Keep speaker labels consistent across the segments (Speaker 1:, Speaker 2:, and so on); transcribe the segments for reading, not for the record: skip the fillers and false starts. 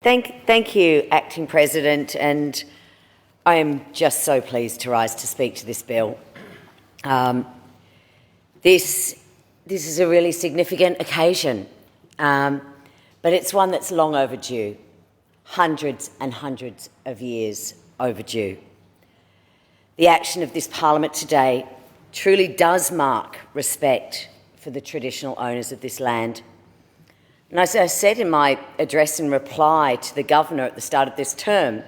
Speaker 1: Thank you, Acting President, and I am just so pleased to rise to speak to this bill. This is a really significant occasion, but it's one that's long overdue, hundreds and hundreds of years overdue. The action of this Parliament today truly does mark respect for the traditional owners of this land. And as I said in my address in reply to the Governor at the start of this term,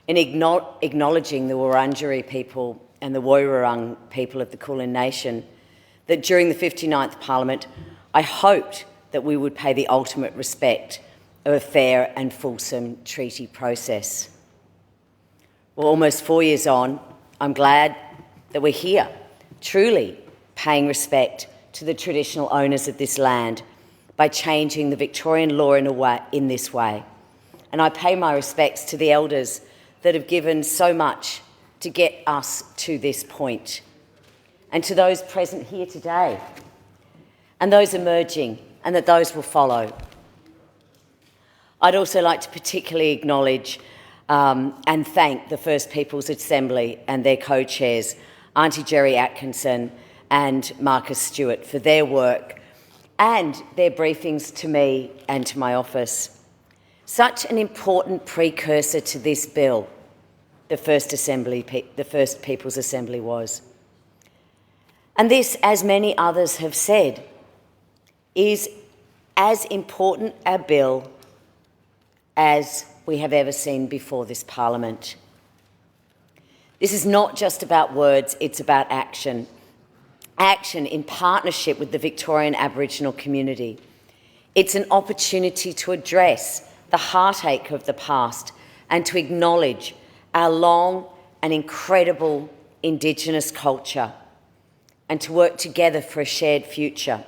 Speaker 1: in acknowledging the Wurundjeri people and the Woiwurrung people of the Kulin Nation, that during the 59th Parliament, I hoped that we would pay the ultimate respect of a fair and fulsome treaty process. Well, almost 4 years on, I'm glad that we're here, truly paying respect to the traditional owners of this land by changing the Victorian law in this way. And I pay my respects to the elders that have given so much to get us to this point, and to those present here today, and those emerging, and that those will follow. I'd also like to particularly acknowledge and thank the First Peoples Assembly and their co-chairs, Auntie Jerry Atkinson and Marcus Stewart, for their work and their briefings to me and to my office. Such an important precursor to this bill, the First Peoples Assembly was. And this, as many others have said, is as important a bill as we have ever seen before this Parliament. This is not just about words, it's about action. Action in partnership with the Victorian Aboriginal community. It's an opportunity to address the heartache of the past and to acknowledge our long and incredible Indigenous culture and to work together for a shared future.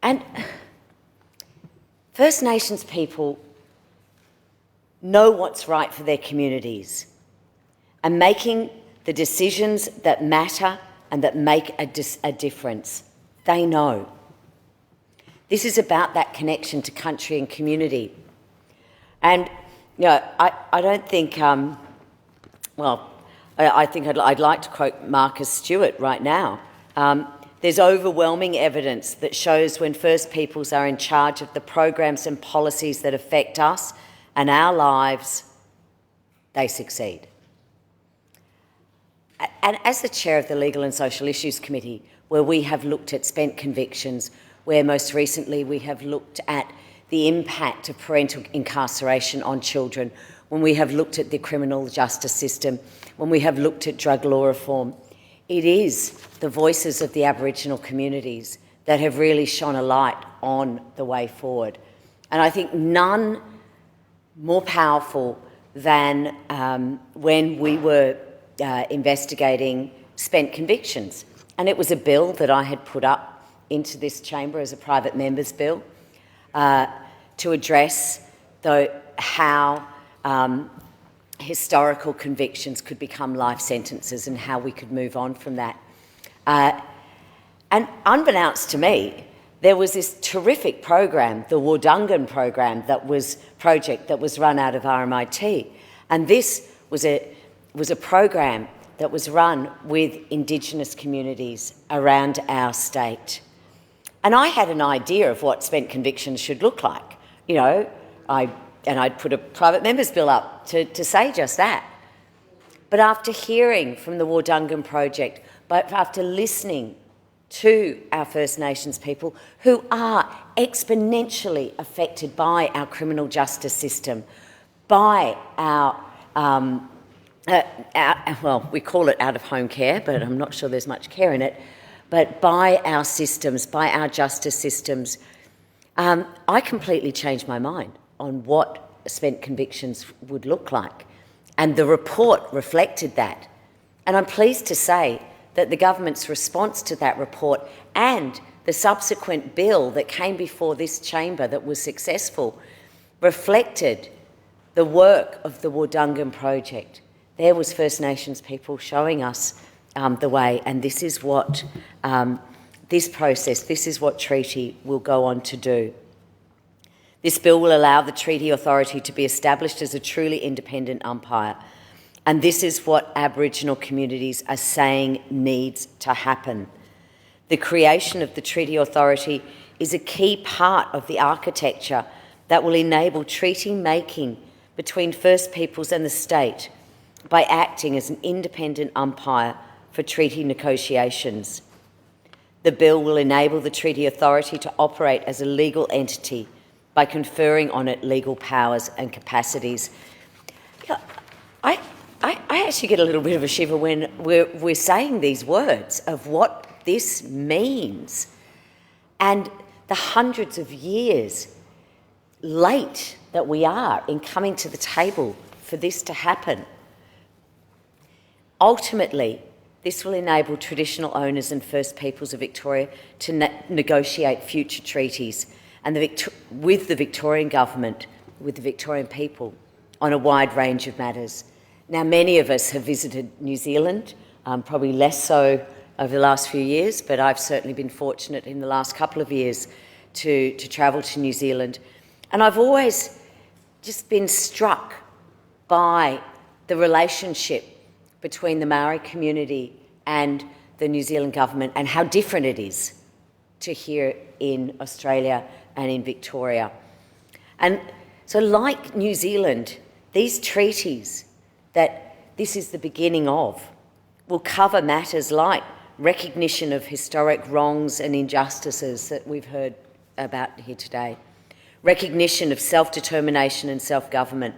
Speaker 1: And First Nations people know what's right for their communities, and making the decisions that matter and that make a difference. They know. This is about that connection to country and community. And, you know, I don't think, I think I'd like to quote Marcus Stewart right now. There's overwhelming evidence that shows when First Peoples are in charge of the programs and policies that affect us and our lives, they succeed. And as the chair of the Legal and Social Issues Committee, where we have looked at spent convictions, where most recently we have looked at the impact of parental incarceration on children, when we have looked at the criminal justice system, when we have looked at drug law reform, it is the voices of the Aboriginal communities that have really shone a light on the way forward. And I think none more powerful than when we were investigating spent convictions. And it was a bill that I had put up into this chamber as a private member's bill to address how historical convictions could become life sentences and how we could move on from that. And unbeknownst to me, there was this terrific program, the Wurundjeri project that was run out of RMIT. And this was a program that was run with Indigenous communities around our state. And I had an idea of what spent convictions should look like. You know, I'd put a private member's bill up to say just that. But after hearing from the Wurundjeri project, but after listening to our First Nations people who are exponentially affected by our criminal justice system, by our we call it out-of-home care, but I'm not sure there's much care in it, but by our systems, by our justice systems, I completely changed my mind on what spent convictions would look like. And the report reflected that. And I'm pleased to say that the government's response to that report and the subsequent bill that came before this chamber that was successful reflected the work of the Wurundjeri project. There was First Nations people showing us the way, and this is what this is what treaty will go on to do. This bill will allow the Treaty Authority to be established as a truly independent umpire, and this is what Aboriginal communities are saying needs to happen. The creation of the Treaty Authority is a key part of the architecture that will enable treaty making between First Peoples and the state by acting as an independent umpire for treaty negotiations. The bill will enable the Treaty Authority to operate as a legal entity by conferring on it legal powers and capacities. I actually get a little bit of a shiver when we're saying these words of what this means, and the hundreds of years late that we are in coming to the table for this to happen. Ultimately, this will enable traditional owners and First Peoples of Victoria to negotiate future treaties and with the Victorian government, with the Victorian people, on a wide range of matters. Now, many of us have visited New Zealand, probably less so over the last few years, but I've certainly been fortunate in the last couple of years to travel to New Zealand. And I've always just been struck by the relationship between the Maori community and the New Zealand government, and how different it is to here in Australia and in Victoria. And so, like New Zealand, these treaties that this is the beginning of will cover matters like recognition of historic wrongs and injustices that we've heard about here today, recognition of self-determination and self-government,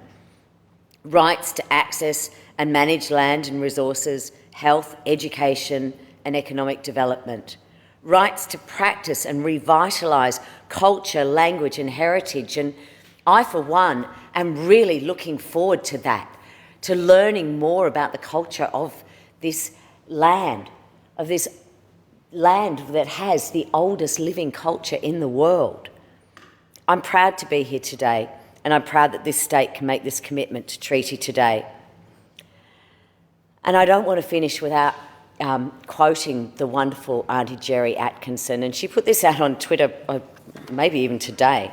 Speaker 1: rights to access and manage land and resources, health, education and economic development, rights to practice and revitalise culture, language and heritage. And I, for one, am really looking forward to that, to learning more about the culture of this land that has the oldest living culture in the world. I'm proud to be here today, and I'm proud that this state can make this commitment to treaty today. And I don't want to finish without quoting the wonderful Auntie Jerry Atkinson, and she put this out on Twitter, maybe even today,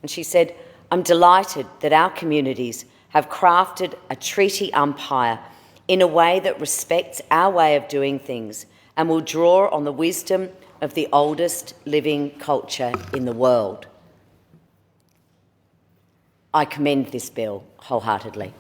Speaker 1: and she said, "I'm delighted that our communities have crafted a treaty umpire in a way that respects our way of doing things and will draw on the wisdom of the oldest living culture in the world." I commend this bill wholeheartedly.